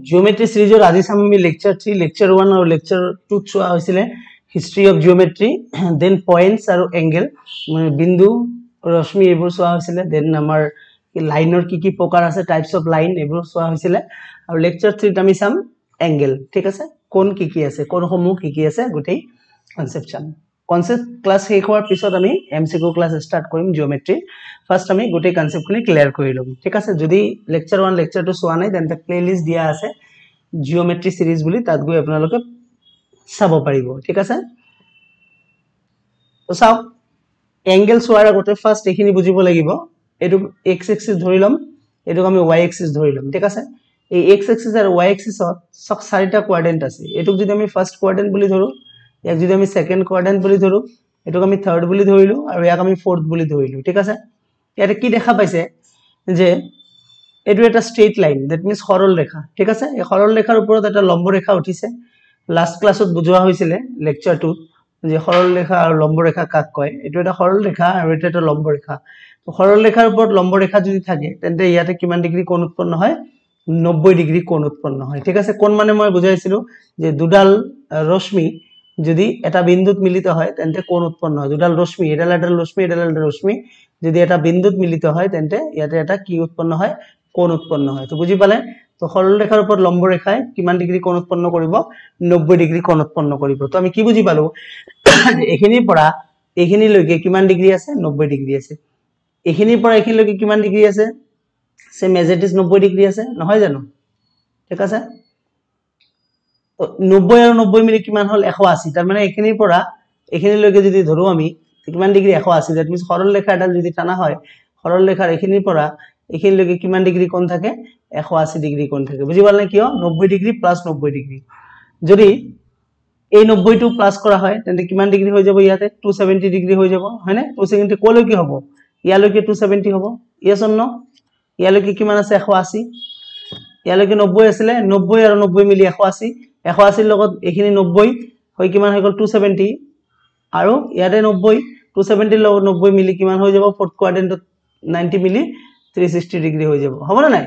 জিওমেট্ৰি সিৰিজৰ আজি চাম আমি লেকচাৰ 3 লেকচাৰ 1 আৰু লেকচাৰ 2 চোৱা হৈছিল history of geometry then points আৰু এংগেল মানে বিন্দু ৰশ্মি এইবোৰ চোৱা হৈছিল দেন আমাৰ লাইনৰ কি প্ৰকাৰ আছে টাইপস অফ লাইন এইবোৰ চোৱা হৈছিল আৰু লেকচাৰ 3 ত আমি চাম এংগেল ঠিক আছে কোন কি আছে কোন সমূহ কি আছে গুটেই কনসেপ্ট চাম কনসেপ্ট ক্লাস শেষ হোৱাৰ পিছত আমি এমসিকিউ ক্লাস স্টাৰ্ট কৰিম জিওমেট্ৰি ফাৰ্স্ট আমি গুটেই কনসেপ্টখিনি ক্লিয়াৰ কৰি লম ঠিক আছে যদি লেকচাৰ 1 লেকচাৰ 2 চোৱা নাই তেন্তে প্লেলিষ্ট দিয়া আছে জিওমেট্ৰি সিৰিজ বুলি তাত গৈ আপোনালোকে চাব পাৰিব ঠিক আছে তো চাও এংগেল চোৱাৰ আগতে ফাৰ্স্ট এখিনি বুজিব লাগিব এটো x এক্সিস ধৰি লম এটোক আমি y এক্সিস ধৰি লম ঠিক আছে এই x এক্সিস আৰু y এক্সিসত সব চাৰিটা কোয়াড্ৰেন্ট আছে এটোক যদি আমি ফাৰ্স্ট কোয়াড্ৰেন্ট বুলি ধৰো ইয়াক যদি আমি সেকেন্ড কোয়াড্ৰেন্ট বুলি ধৰো এটোক আমি থাৰ্ড বুলি ধৰিলো আৰু ইয়াক আমি ফোৰ্থ বুলি ধৰিলো ঠিক আছে ইয়াতে কি দেখা পাইছে যে এটো এটা স্ট্ৰেইট লাইন দ্যাট মিন্স সৰল ৰেখা ঠিক আছে এই সৰল ৰেখাৰ ওপৰত এটা লম্ব ৰেখা উঠিছে লাস্ট ক্লাছত বুজোৱা হৈছিল লেকচাৰ 2 যে সৰল ৰেখা আৰু লম্ব ৰেখা কাক কয় এটো এটা সৰল ৰেখা আৰু এটা এটা লম্ব ৰেখা তো সৰল ৰেখাৰ ওপৰত লম্ব ৰেখা যদি থাকে তেন্তে ইয়াতে কিমান ডিগ্ৰী কোণ উৎপন্ন হয় 90 ডিগ্ৰী কোণ উৎপন্ন হয় ঠিক আছে কোণ মানে মই বুজাইছিলো যে দুডাল ৰশ্মি যদি এটা বিন্দুত মিলিত হয় তেন্তে কোণ উৎপন্ন হয় দুডাল ৰশ্মি এডাল ৰশ্মি যদি এটা বিন্দুত মিলিত হয় তেন্তে ইয়াতে এটা কি উৎপন্ন হয় কোণ উৎপন্ন হয় তো বুজি পালে তো সৰল ৰেখাৰ ওপৰত লম্ব ৰেখাই কিমান ডিগ্ৰী কোণ উৎপন্ন কৰিব 90 ডিগ্ৰী কোণ উৎপন্ন কৰিব তো আমি কি বুজি পালো এখিনিৰ পৰা এখিনি লৈকে কিমান ডিগ্ৰী আছে 90 ডিগ্ৰী আছে এখিনিৰ পৰা এখিনি লৈকে কিমান ডিগ্ৰী আছে same as it is 90 degree আছে নহয় জানো ঠিক আছে তো 90 আৰু 90 মিলি কিমান হল 180 তাৰ মানে এখিনিৰ পৰা এখিনি লৈকে যদি ধৰো আমি কিমান ডিগ্ৰী 180 দ্যাট মিন্স সৰল ৰেখা এডাল যদি টানা হয় সৰল ৰেখাৰ এখিনিৰ পৰা এখিনি লৈকে কিমান ডিগ্ৰী কোণ থাকে 180 ডিগ্ৰী কোণ থাকে বুজি পালে কিয় 90 ডিগ্ৰী প্লাস 90 ডিগ্ৰী যদি এই 90 টু প্লাস কৰা হয় তেন্তে কিমান ডিগ্ৰী হৈ যাব ইয়াতে 270 ডিগ্ৰী হৈ যাব হয়নে 270 কোলৈ কি হ'ব ইয়ালৈকে 270 হ'ব ইয়েস অর নো ইয়ালৈকে কিমান আছে 180 ইয়ালৈকে 90 আছিল 90 আৰু 90 মিলি 180 180 লগত এখিনি 90 হৈ কিমান হৈ গল 270 আৰু ইয়াতে 90 270 লগত 90 মিলি কিমান হৈ যাব ফোৰ্থ কোয়াড্ৰেন্টত 90 মিলি 360 ডিগ্ৰী হৈ যাব হ'ব না নাই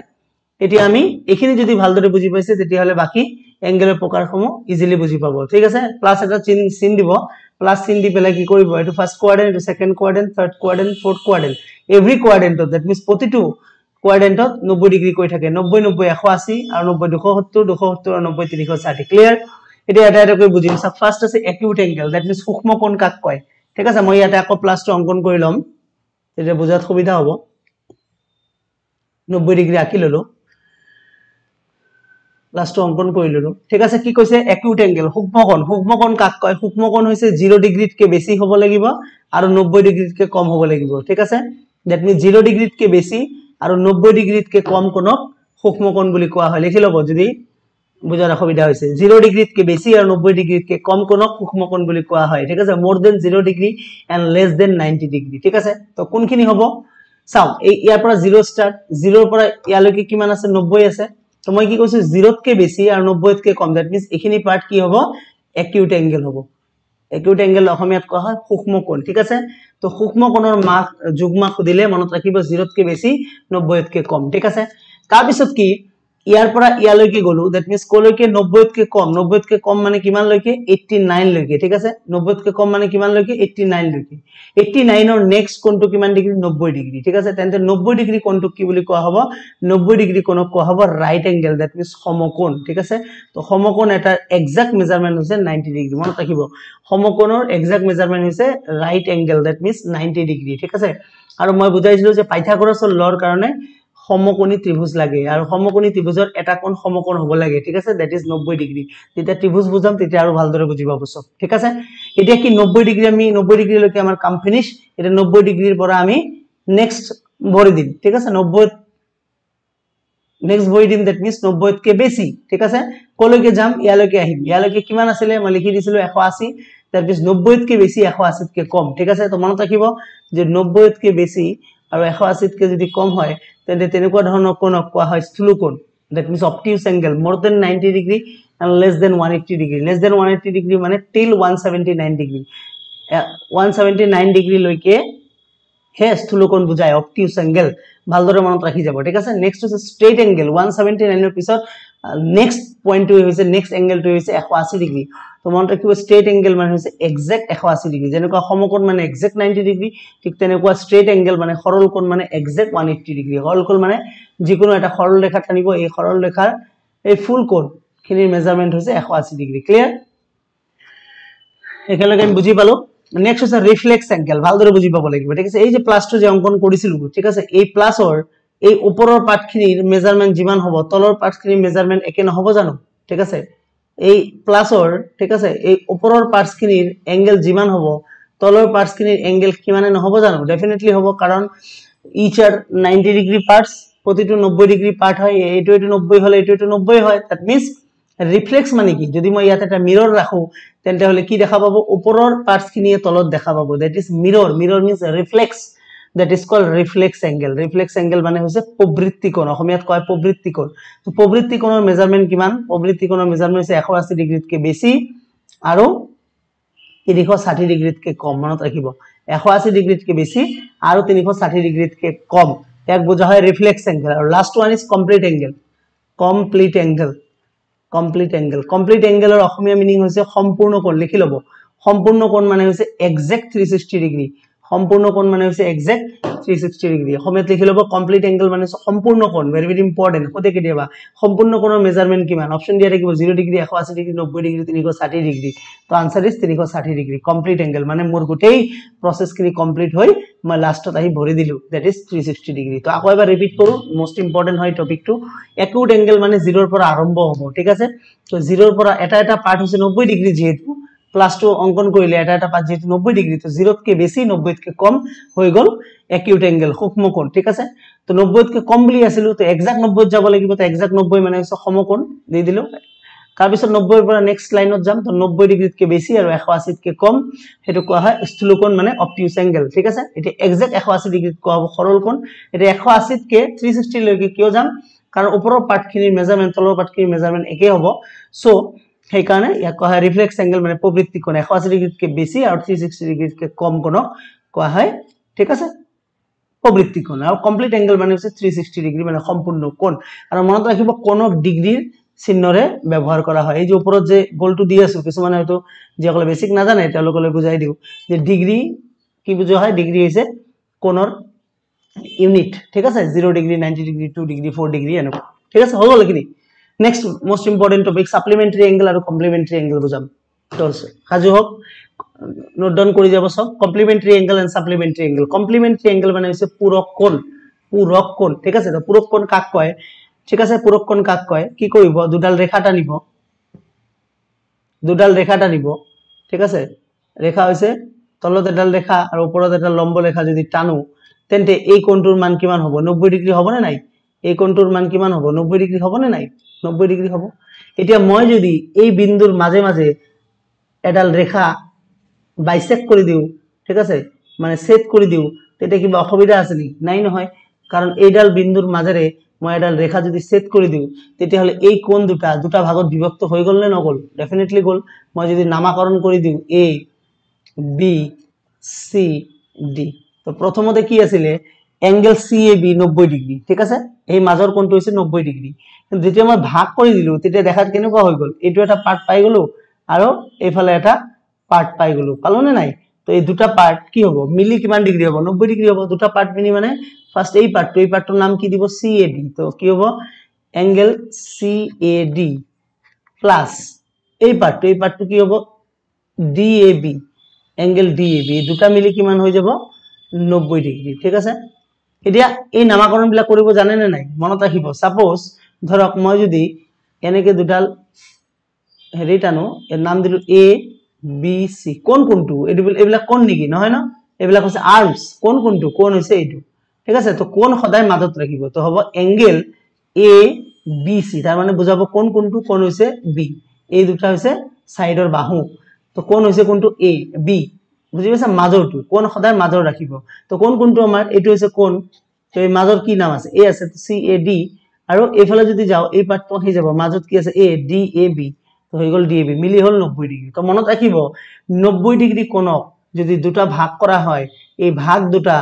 এটি আমি এখিনি যদি ভালদৰে বুজি পাইছে তেতিয়া হলে বাকি এংগেলৰ প্ৰকাৰসমূহ ইজিলি বুজি পাব ঠিক আছে প্লাস এটা চিন দিব প্লাস চিন দি পেলাই কি কৰিব এটো ফাৰ্স্ট কোয়াড্ৰেন্ট এটো second quadrant third quadrant fourth quadrant every কোয়াড্ৰেন্টত দ্যাট মিন্স প্ৰতিটো কোয়াড্ৰেন্টত 90 ডিগ্ৰী কৈ থাকে 90 90 180 আৰু 90 270 270 আৰু 90 360 ক্লিয়াৰ এটা এটা এটা কৈ বুজিম সব ফার্স্ট আছে একিউট এংগেল দ্যাট মিন্স সূক্ষ্ম কোণ কাক কয় ঠিক আছে মই ইয়াতে আকৌ প্লাসটো অঙ্কন কৰি লম এটা বুজাত সুবিধা হ'ব 90 ডিগ্ৰী আকি ললো প্লাসটো অঙ্কন কৰি ললো ঠিক আছে কি কৈছে একিউট এংগেল সূক্ষ্ম কোণ কাক কয় সূক্ষ্ম কোণ হৈছে 0 ডিগ্ৰীতকে বেছি হ'ব লাগিব আৰু 90 ডিগ্ৰীতকে কম হ'ব লাগিব ঠিক আছে দ্যাট মিন্স 0 ডিগ্ৰীতকে বেছি আৰু 90 ডিগ্ৰীতকে কম কোণক সূক্ষ্ম কোণ বুলি কোৱা হয় লিখি লব যদি বুজাৰ অসুবিধা হৈছে 0 ডিগ্ৰীতকে বেছি আৰু 90 ডিগ্ৰীতকে কম কোণক সূক্ষ্ম কোণ বুলি কোৱা হয় ঠিক আছে more than 0 degree and less than 90 degree ঠিক আছে তো কোনখিনি হ'ব চাও এই ইয়াৰ পৰা 0 স্টাৰ্ট 0 ৰ পৰা ইয়ালৈকে কিমান আছে 90 আছে তো মই কি কৈছো 0 তকে বেছি আৰু 90 তকে কম দ্যাট মিন্স এখিনি পার্ট কি হ'ব একিউট এংগেল হ'ব একিউট এংগেল অসমীয়াত কোৱা হয় সূক্ষ্ম কোণ ঠিক আছে তো সূক্ষ্ম কোণৰ মাক যুগ্মা খুদিলে মনত ৰাখিব 0 তকে বেছি 90 তকে কম ঠিক আছে তাৰ পিছত কি ইয়াৰ পৰা ইয়ালৈকে গলো দ্যাট মিন্স কোলৈকে 90 তকে কম মানে কিমান লৈকে 89 লৈকে ঠিক আছে 90 তকে কম মানে কিমান লৈকে 89 লৈকে 89 ৰ নেক্সট কোণটো কিমান ডিগ্ৰী 90 ডিগ্ৰী ঠিক আছে তেন্তে 90 ডিগ্ৰী কোণটো কি বুলি কোৱা হ'ব 90 ডিগ্ৰী কোণক কোৱা হ'ব ৰাইট এংগেল দ্যাট মিন্স সমকোণ ঠিক আছে তো সমকোণ এটা এক্সাক্ট মেজারমেন্ট হৈছে 90 ডিগ্ৰী মনত ৰাখিব সমকোণৰ এক্সাক্ট মেজাৰমেন্ট হৈছে right angle that means 90 degree ঠিক আছে আৰু মই বুজাইছিলো যে পাইথাগোৰাছৰ লৰ কাৰণে সমকোণী ত্ৰিভুজ লাগে আৰু সমকোণী ত্ৰিভুজৰ এটা কোণ সমকোণ হ'ব লাগে ঠিক আছে দ্যাট ইজ 90 ডিগ্ৰী যেতিয়া ত্ৰিভুজ বুজাম তেতিয়া আৰু ভালদৰে বুজি পাব সব ঠিক আছে এতিয়া কি 90 ডিগ্ৰী আমি 90 ডিগ্ৰী লৈকে আমাৰ কাম ফিনিশ এটা 90 ডিগ্ৰীৰ পৰা আমি নেক্সট ভৰি দিম ঠিক আছে 90 নেক্সট ভৰি দিম দ্যাট মিন্স 90 তকে বেছি ঠিক আছে কলৈকে যাম ইয়ালৈকে আহিম ইয়ালৈকে কিমান আছিল মই লিখি দিছিলো 180 দ্যাট মিন্স 90 তকে বেছি 180 তকে কম ঠিক আছে তো মনত ৰাখিব যে 90 তকে বেছি আৰু 180 তকে যদি কম হয় তেন্তে তেনেকুৱা ধৰণৰ কোণক কোৱা হয় স্থূল কোণ that means obtuse angle more than 90 degree and less than 180 degree less than 180 degree মানে টিল 179 ডিগ্ৰী 179 ডিগ্ৰী লৈকে হে স্থূল কোণ বুজায় অবটিউজ এংগেল ভালদৰে মনত ৰাখি যাব ঠিক আছে নেক্সট হৈছে স্ট্ৰেইট এংগেল 179 এৰ পিছত নেক্সট পয়েন্টটো হৈছে নেক্সট এংগেলটো হৈছে 180 ডিগ্ৰী তো মনত ৰাখিব স্ট্ৰেইট এংগেল মানে হৈছে এক্সাক্ট 180 ডিগ্ৰী যেনেকুৱা সমকোণ মানে এক্সাক্ট 90 ডিগ্ৰী ঠিক তেনেকুৱা স্ট্ৰেইট এংগেল মানে সৰল কোণ মানে এক্সাক্ট 180 ডিগ্ৰী সৰল কোণ মানে যিকোনো এটা সৰল ৰেখা টানিব এই সৰল ৰেখাৰ এই ফুল কোণ খিনিৰ মেজাৰমেন্ট হৈছে 180 ডিগ্ৰী ক্লিয়াৰ একেলগে আমি বুজি পালো নেক্সট হৈছে ৰিফ্লেক্স এংগেল ভালদৰে বুজি পাব লাগিব ঠিক আছে এই যে প্লাসটো যে অঙ্কন কৰিছিলো ঠিক আছে এই প্লাসৰ এই ওপৰৰ পাৰ্টখিনিৰ মেজাৰমেন্ট যিমান হ'ব তলৰ পাৰ্টখিনিৰ মেজাৰমেন্ট একে নহব জানো ঠিক আছে এই প্লাসৰ ঠিক আছে এই ওপৰৰ পাৰ্টখিনিৰ এংগেল যিমান হ'ব তলৰ পাৰ্টখিনিৰ এংগেল কিমানে নহব জানো ডেফিনেটলি হ'ব কাৰণ ইচ আৰ 90 ডিগ্ৰী পাৰ্টস প্ৰতিটো 90 ডিগ্ৰী পাৰ্ট হয় এইটো 90 হলে এইটো 90 হয় দ্যাট মিন্স রিফ্লেক্স মানে কি যদি মই ইয়াতে এটা মিরর রাখো তেন্তে হলে কি দেখা পাবো উপৰৰ পার্টস খিনিয়ে তলত দেখা পাবো that is mirror mirror means reflex that is called reflex angle মানে হৈছে প্রবৃত্তি কোণ অসমীয়াত কয় প্রবৃত্তি কোণ তো প্রবৃত্তি কোণৰ মেজাৰমেন্ট কিমান প্ৰবৃত্তি কোণৰ মেজাৰমেন্ট হৈছে 180 ডিগ্ৰীতকৈ বেছি আৰু 360 ডিগ্ৰীতকৈ কম মনত ৰাখিব 180 ডিগ্ৰীতকৈ বেছি আৰু 360 ডিগ্ৰীতকৈ কম এক বুজা হয় ৰিফ্লেক্স এঙ্গেল আৰু last one is complete angle complete এঙ্গেলৰ অসমীয়া মিনিং হৈছে সম্পূৰ্ণ কোণ লিখি লব সম্পূৰ্ণ কোণ মানে হৈছে এক্সাক্ট 360 ডিগ্ৰী সম্পূৰ্ণ কোণ মানে হৈছে এক্সাক্ট 360 ডিগ্ৰী অসমীয়াত লিখি লব কমপ্লিট এঙ্গেল মানে সম্পূৰ্ণ কোণ ভেৰি ভেৰি ইম্পৰ্টেন্ট কোতে কেতিয়াবা সম্পূৰ্ণ কোণৰ মেজাৰমেন্ট কিমান অপচন দিয়া থাকিব 0 ডিগ্ৰী 180 ডিগ্ৰী 90 ডিগ্ৰী 360 ডিগ্ৰী তো answer is 360 degree complete angle মানে মোৰ গোটেই প্ৰসেসখিনি কমপ্লিট হৈ মই লাষ্টত আহি ভৰি দিলো দ্যাট ইজ 360 ডিগ্ৰী তো আকৌ এবাৰ ৰিপিট কৰো মোস্ট ইম্পৰ্টেন্ট হয় টপিকটো একিউট এঙ্গেল মানে 0 ৰ পৰা আৰম্ভ হ'ব ঠিক আছে তো 0 ৰ পৰা এটা পাৰ্ট হৈছে 90 ডিগ্ৰী যেহেতু প্লাস টু অঙ্কন কৰিলে এটা পাৰ্ট যেহেতু 90 ডিগ্ৰী তো 0 তকৈ বেছি 90 তকৈ কম হৈ গল একিউট এঙ্গেল সূক্ষ্ম কোণ ঠিক আছে তো 90 তকৈ কম বুলি আছিল তো এক্সাক্ট 90 যাব লাগিব তো এক্সাক্ট 90 মানে হৈছে সমকোণ দি দিলো তাৰ পিছত 90 ৰ পৰা নেক্সট লাইনত যাম তো 90 ডিগ্ৰীতকৈ বেছি আৰু 180 তকৈ কম হেতু কোৱা হয় স্থূল কোণ মানে অবটিউচ এঙ্গেল ঠিক আছে এটি এক্সাক্ট 180 ডিগ্ৰীত কোৱা হ'ব সৰল কোণ এটি 180 তকৈ 360 লৈকে কিয় যাম কাৰণ ওপৰৰ পাৰ্টখিনিৰ মেজাৰমেন্ট তলৰ পাৰ্টখিনিৰ মেজাৰমেন্ট একে হ'ব সো সেই কাৰণে ইয়াক কোৱা হয় ৰিফ্লেক্স এঙ্গেল মানে প্ৰবৃত্তি কোণ 180 ডিগ্ৰীতকৈ বেছি আৰু 360 ডিগ্ৰীতকৈ কম কোণক কোৱা হয় ঠিক আছে প্ৰবৃত্তি কোণ আৰু কমপ্লিট এঙ্গেল মানে হৈছে 360 ডিগ্ৰী মানে সম্পূৰ্ণ কোণ আৰু মনত ৰাখিব কোণক ডিগ্ৰীৰ চিহ্নৰে ব্যৱহাৰ কৰা হয় এই যে ওপৰত যে গোলটো দি আছো কিছুমানে হয়তো যিসকলে বেসিক নাজানে তেওঁলোকলৈ বুজাই দিও যে ডিগ্ৰী কি বুজোৱা হয় ডিগ্ৰী হৈছে কোণৰ ইউনিট ঠিক আছে 0 ডিগ্ৰী 90 ডিগ্ৰী 2 ডিগ্ৰী 4 ডিগ্ৰী এনেকুৱা ঠিক আছে হৈ গল কি next most important topic supplementary angle আৰু কমপ্লিমেন্টাৰি এঙ্গেল বুজাম তো সাজু হোক নোট ডাউন কৰি যাব সব কমপ্লিমেন্টাৰি এঙ্গেল এন্ড সাপ্লিমেন্টাৰি এঙ্গেল মানে হৈছে পূৰক কোণ ঠিক আছে তো পূৰক কোণ কাক কয় ঠিক আছে পূৰক কোণ কাক কয় কি কৰিব দুডাল ৰেখা টানিব ঠিক আছে ৰেখা হৈছে তলত এডাল ৰেখা আৰু ওপৰত এডাল লম্ব ৰেখা যদি টানো তেন্তে এই কোণটোৰ মান কিমান হ'ব 90 ডিগ্ৰী হ'ব নে নাই এই কোণটোৰ মান কিমান হ'ব 90 ডিগ্ৰী হ'ব নে নাই 90 ডিগ্ৰী হ'ব এতিয়া মই যদি এই বিন্দুৰ মাজে মাজে এডাল ৰেখা বাইসেক্ট কৰি দিও ঠিক আছে মানে ছেদ কৰি দিও তেতিয়া কিবা অসুবিধা আছে নি নাই নহয় কাৰণ এইডাল বিন্দুৰ মাজেৰে মই এডাল ৰেখা যদি ছেদ কৰি দিও তেতিয়া হলে এই কোণ দুটা ভাগত বিভক্ত হৈ গল নে নগল ডেফিনেটলি গল মই যদি নামাকৰণ কৰি দিও এ বি সি ডি তো প্ৰথমতে কি আছিল এঙ্গেল CAB 90 ডিগ্ৰী ঠিক আছে এই মাজৰ কোণটো হৈছে 90 ডিগ্ৰী কিন্তু যেতিয়া মই ভাগ কৰি দিলো তেতিয়া দেখাত কেনেকুৱা হৈ গল এটো এটা পাৰ্ট পাই গলো আৰু এইফালে এটা পাৰ্ট পাই গলো পালো নে নাই তো এই দুটা পাৰ্ট কি হ'ব মিলি কিমান ডিগ্ৰী হ'ব 90 ডিগ্ৰী হ'ব দুটা পাৰ্ট মিলি মানে ফাৰ্স্ট এই পাৰ্টটোৰ নাম কি দিব CAD তো কি হ'ব এঙ্গেল CAD প্লাস এই পাৰ্টটো কি হ'ব DAB এঙ্গেল DAB এই দুটা মিলি কিমান হৈ যাব 90 ডিগ্ৰী ঠিক আছে এতিয়া এই নামাকৰণ বিলাক কৰিব জানে নে নাই মনত ৰাখিব সাপোজ ধৰক মই যদি এনেকে দুডাল হেৰি টানো এর নাম দিলো A B C কোনটো এইবিলাক কোন নেকি নহয় ন এইবিলাক হৈছে আৰ্মস কোনটো কোন হৈছে এইটো ঠিক আছে তো কোন সদায় মাজত ৰাখিব তো হ'ব এঙ্গেল ABC তাৰ মানে বুজাব কোনটো কোন হৈছে B এই দুটা হৈছে সাইডৰ বাহু তো কোন হৈছে কোনটো A B বুজি পাইছা মাজৰটো কোন সদায় মাজৰ ৰাখিব তো কোনটো আমাৰ এটো হৈছে কোন তো এই মাজৰ কি নাম আছে A আছে তো CAD আৰু এইফালে যদি যাও এই পাৰ্টটো আহি যাব মাজত কি আছে ADAB তো হৈ গল DAB মিলি হল 90 ডিগ্ৰী তো মনত ৰাখিব 90 ডিগ্ৰী কোণক যদি দুটা ভাগ কৰা হয় এই ভাগ দুটা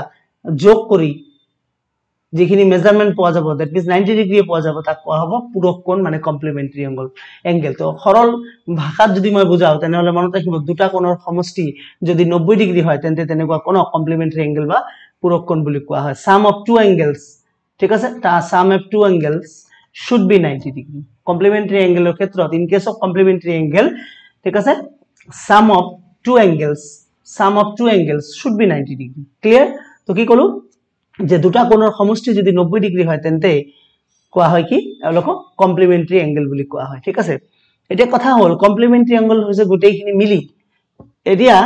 যোগ কৰি যিখিনি মেজাৰমেন্ট পোৱা যাব দ্যাট মিন্স 90 ডিগ্ৰি পোৱা যাব তাক কোৱা হ'ব পূৰক কোণ মানে কমপ্লিমেন্টাৰি এঙ্গেল তো সৰল ভাষাত যদি মই বুজাও তেনেহলে মনত ৰাখিব দুটা কোণৰ সমষ্টি যদি 90 ডিগ্ৰি হয় তেন্তে তেনেকুৱা কোণক কমপ্লিমেন্টাৰি এঙ্গেল বা পূৰক কোণ বুলি কোৱা হয় সাম অফ টু এঙ্গেলস ঠিক আছে তা sum of two angles should be 90 degree complementary এঙ্গেলৰ ক্ষেত্ৰত in case of complementary angle ঠিক আছে sum of two angles should be 90 degree clear তো কি কলো যে দুটা কোণৰ সমষ্টি যদি 90 ডিগ্ৰি হয় তেন্তে কোৱা হয় কি এওঁলোকক কমপ্লিমেন্টাৰি এঙ্গেল বুলি কোৱা হয় ঠিক আছে এটা কথা হল কমপ্লিমেন্টারি এঙ্গেল হৈছে গোটেইখিনি মিলি এতিয়া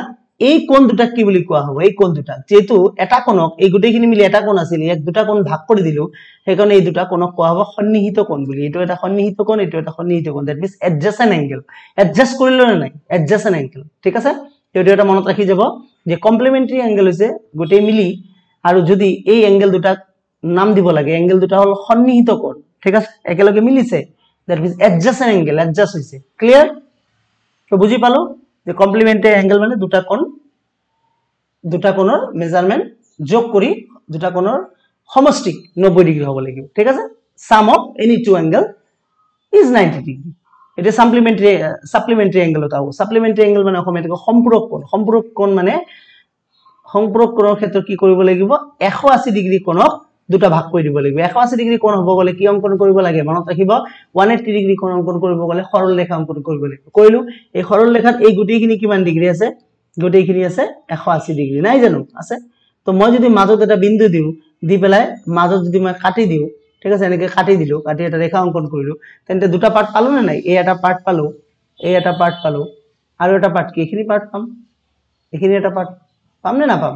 এই কোণ দুটা কি বুলি কোৱা হ'ব এই কোণ দুটা যেহেতু এটা কোণক এই গোটেইখিনি মিলি এটা কোণ আছিল এক দুটা কোণ ভাগ কৰি দিলো সেইকাৰণে এই দুটা কোণক কোৱা হ'ব সন্নিহিত কোণ বুলি এটো এটা সন্নিহিত কোণ এটো এটা সন্নিহিত কোণ দ্যাট মিন্স এডজাসেন্ট এঙ্গেল এডজাস্ট কৰিলো না নাই এডজাসেন্ট এঙ্গেল ঠিক আছে এটো এটা মনত ৰাখি যাব যে কমপ্লিমেন্টাৰি এঙ্গেল হৈছে গোটেই মিলি আৰু যদি এই এঙ্গেল দুটা নাম দিব লাগে এঙ্গেল দুটা হল সন্নিহিত কোণ ঠিক আছে একেলগে মিলিছে দ্যাট মিন্স এডজাসেন্ট এঙ্গেল এডজাস্ট হৈছে ক্লিয়ার তো বুজি পালো যে কমপ্লিমেন্টারি এঙ্গেল মানে দুটা কোণৰ মেজাৰমেন্ট যোগ কৰি দুটা কোণৰ সমষ্টি 90 ডিগ্রি হ'ব লাগিব ঠিক আছে sum of any two angle is 90 degree এটা সাপ্লিমেন্টারি এঙ্গেল এটা হ'ব সাপ্লিমেন্টারি এঙ্গেল মানে অসমীয়াত সম্পূৰক কোণ মানে সম্পূৰক কোণৰ ক্ষেত্ৰত কি কৰিব লাগিব 180 ডিগ্ৰি কোণক দুটা ভাগ কৰি দিব লাগিব 180 ডিগ্ৰি কোণ হ'ব গলে কি অঙ্কন কৰিব লাগে মনত ৰাখিব 180 ডিগ্ৰি কোণ অঙ্কন কৰিব গলে সৰল ৰেখা অঙ্কন কৰিব লাগিব কইলো এই সৰল ৰেখাত এই গুটিখিনি কিমান ডিগ্রি আছে গুটিখিনি আছে 180 ডিগ্রি নাই জানো আছে তো মই যদি মাজত এটা বিন্দু দিও দি পেলাই মাজত যদি মই কাটি দিও ঠিক আছে এনেকে কাটি দিলো কাটি এটা ৰেখা অঙ্কন কৰিলো তেন্তে দুটা পাৰ্ট পালো না নাই এই এটা পাৰ্ট পালো এই এটা পাৰ্ট পালো আৰু এটা পাৰ্ট কি এখিনি পাৰ্ট পাম এখিনি এটা পাৰ্ট পাম না পাম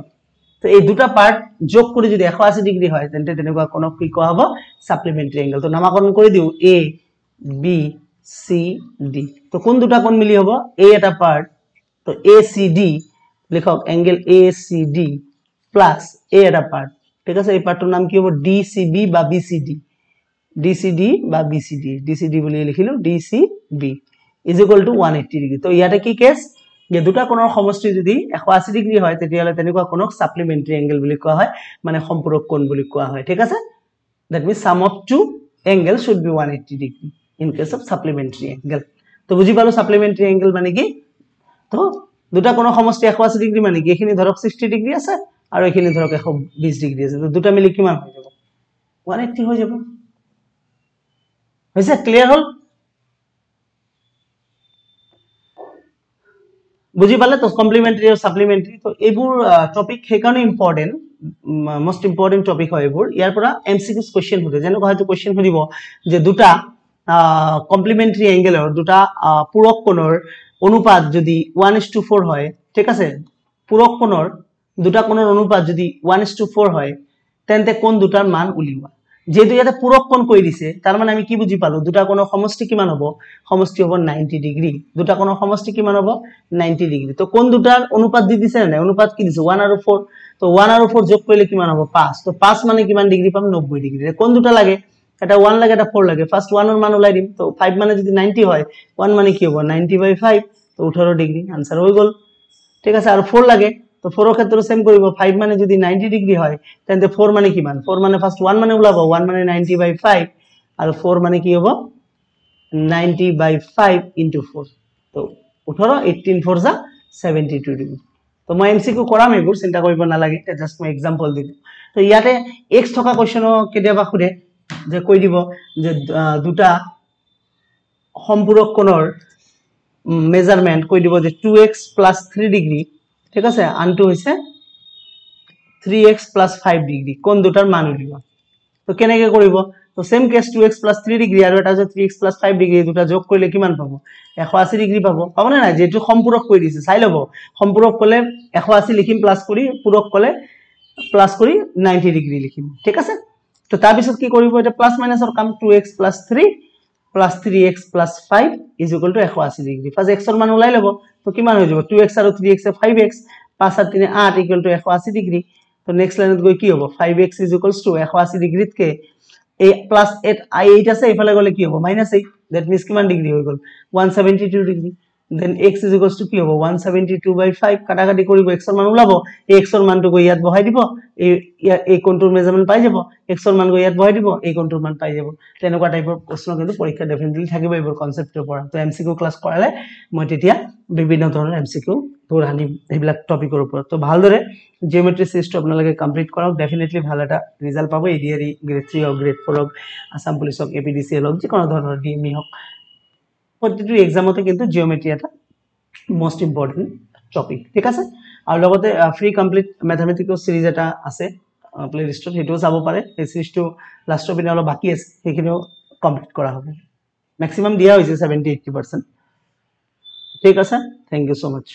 তো এই দুটা পাৰ্ট যোগ কৰি যদি 180 ডিগ্ৰি হয় তেন্তে তেনেকুৱা কোণক কি কোৱা হ'ব সাপ্লিমেন্টাৰি এঙ্গেল তো নামাকৰণ কৰি দিও এ বি সি ডি তো কোন দুটা কোণ মিলি হ'ব এ এটা পার্ট তো এ সি ডি লিখক angle A C D plus A এটা পার্ট ঠিক আছে এই পাৰ্টৰ নাম কি হ'ব ডি সি বি বা B C D D C D বুলি লিখিলো D C B is equal to 180 degree তো ইয়াতে কি কেস যে দুটা কোণৰ সমষ্টি যদি 180 ডিগ্ৰি হয় তেতিয়ালে তেনেকুৱা কোণক সাপ্লিমেন্টাৰি এঙ্গেল বুলি কোৱা হয় মানে সম্পূৰক কোণ বুলি কোৱা হয় ঠিক আছে that means sum of two angle should be 180 degree in case of supplementary angle তো বুজি পালো সাপ্লিমেন্টারি এঙ্গেল মানে কি তো দুটা কোণৰ সমষ্টি 180 ডিগ্ৰি মানে কি এখিনি ধৰক 60 ডিগ্ৰি আছে আৰু এখিনি ধৰক 120 ডিগ্রি আছে তো দুটা মিলি কিমান হৈ যাব 180 হৈ যাব হৈছে ক্লিয়ার হল বুজি পালে তো কমপ্লিমেন্টারি আৰু সাপ্লিমেন্টাৰি তো এইবোৰ টপিক হেকাৰণে ইম্পৰ্টেন্ট মোস্ট ইম্পৰ্টেন্ট টপিক হয় এইবোৰ ইয়াৰ পৰা এমসিকিউজ কোৱেশ্চন হতে যেনেকৈ হয়তো কোৱেশ্চন সুধিব যে দুটা কমপ্লিমেন্টাৰি এঙ্গেলৰ দুটা পূৰক কোণৰ অনুপাত যদি 1:4 হয় ঠিক আছে পূৰক কোণৰ দুটা কোণৰ অনুপাত যদি 1:4 হয় তেন্তে কোণ দুটাৰ মান উলিওৱা যেহেতু ইয়াতে পূৰক কোণ কৈ দিছে তাৰ মানে আমি কি বুজি পালো দুটা কোণৰ সমষ্টি কিমান হ'ব সমষ্টি হ'ব 90 ডিগ্ৰি দুটা কোণৰ সমষ্টি কিমান হ'ব 90 ডিগ্ৰি তো কোণ দুটাৰ অনুপাত দি দিছে না অনুপাত কি দিছে 1 আৰু 4 তো 1 আৰু 4 যোগ কৰিলে কিমান হ'ব 5 তো 5 মানে কিমান ডিগ্রি পাম 90 ডিগ্রি কোণ দুটা লাগে এটা 1 লাগে এটা 4 লাগে ফার্স্ট 1 এর মান উলাই দিম তো 5 মানে যদি 90 হয় 1 মানে কি হ'ব 90/5 তো 18 ডিগ্রি आंसर হৈ গল ঠিক আছে আৰু 4 লাগে তো 4 এৰ ক্ষেত্ৰে সেম কৰিব 5 মানে যদি 90 ডিগ্রি হয় তেন্তে 4 মানে কিমান 4 মানে ফার্স্ট 1 মানে উলাব 1 মানে 90/5 আৰু 4 মানে কি হ'ব 90/5 into 4 তো 18 18 4 যা 72 ডিগ্রি তো মই এমসিকিউ কৰাম এইবোৰ চিন্তা কৰিব নালাগে এটা জাস্ট মই एग्जांपल দিলো তো ইয়াতে x থকা কোৱেশ্চন কেতিয়াবা খুদে যে কৈ দিব যে দুটা সম্পূৰক কোণৰ মেজাৰমেন্ট কৈ দিব যে 2x + 3 ডিগ্ৰি ঠিক আছে আনটো হৈছে 3x + 5 ডিগ্ৰি কোণ দুটাৰ মান উলিওৱা তো কেনেকৈ কৰিব তো সেম কেস 2x + 3 ডিগ্ৰি আৰু এটা যে 3x + 5 ডিগ্ৰি দুটা যোগ কৰিলে কিমান পাব 180 ডিগ্ৰি পাব পাব না যেটো সম্পূৰক কৈ দিছে চাই লব সম্পূৰক কলে 180 লিখিম প্লাস কৰি পূৰক কলে প্লাস কৰি 90 ডিগ্ৰি লিখিম ঠিক আছে তো তাৰ পিছত কি কৰিব এটা প্লাস মাইনাসৰ কাম 2x + 3 plus 3x plus 5 is equal to 180 degree first x এর মান উলাই লব তো কিমান হৈ যাব 2x আৰু 3x এ 5x 5 আর 3 8 equal to 180 ডিগ্রি তো নেক্সট লাইনত গৈ কি হ'ব 5x is equals to 180 ডিগ্রিত কে এই প্লাস 8 আছে ইফালে গলে কি হ'ব -8 দ্যাট মিন্স কিমান ডিগ্রি হৈ গল 172 degree then x is equals to কি হ'ব 172/5 কাটাকাটি কৰিব x ৰ মান ওলাব এই x ৰ মানটো গৈ ইয়াত বহাই দিব এই কোণটোৰ মেজাৰমেন্ট পাই যাব x ৰ মান গৈ ইয়াত বহাই দিব এই কোণটোৰ মান পাই যাব তেনেকুৱা টাইপৰ প্ৰশ্ন কিন্তু পৰীক্ষা ডেফিনেটলি থাকিব এইবোৰ কনসেপ্টৰ পৰা তো এমসিকিউ ক্লাস কৰালে মই তেতিয়া বিভিন্ন ধৰণৰ এমসিকিউ তোৰ আনিম এইবিলাক টপিকৰ ওপৰত তো ভালদৰে জিওমেট্ৰি সিৰিজটো আপোনালোকে কমপ্লিট কৰক ডেফিনেটলি ভাল এটা ৰিজাল্ট পাব এডিআৰই গ্ৰেড 3 অৰ গ্ৰেড 4 অক আসাম পুলিচক এপিডিসিএল অক যিকোনো ধৰণৰ ডিএমই হক প্ৰতিটো এক্সামতে কিন্তু জিওমেট্ৰি এটা মোস্ট ইম্পৰ্টেন্ট টপিক ঠিক আছে আৰু লগতে ফ্ৰী কমপ্লিট ম্যাথমেটিক্স সিৰিজ এটা আছে প্লেলিষ্টত হেটো চাব পাৰে এই সিৰিজটো লাষ্টৰ পিনে অলপ বাকি আছে সেইখিনিও কমপ্লিট কৰা হ'ব ম্যাক্সিমাম দিয়া হৈছে 70-80% ঠিক আছে থ্যাংক ইউ সো মাচ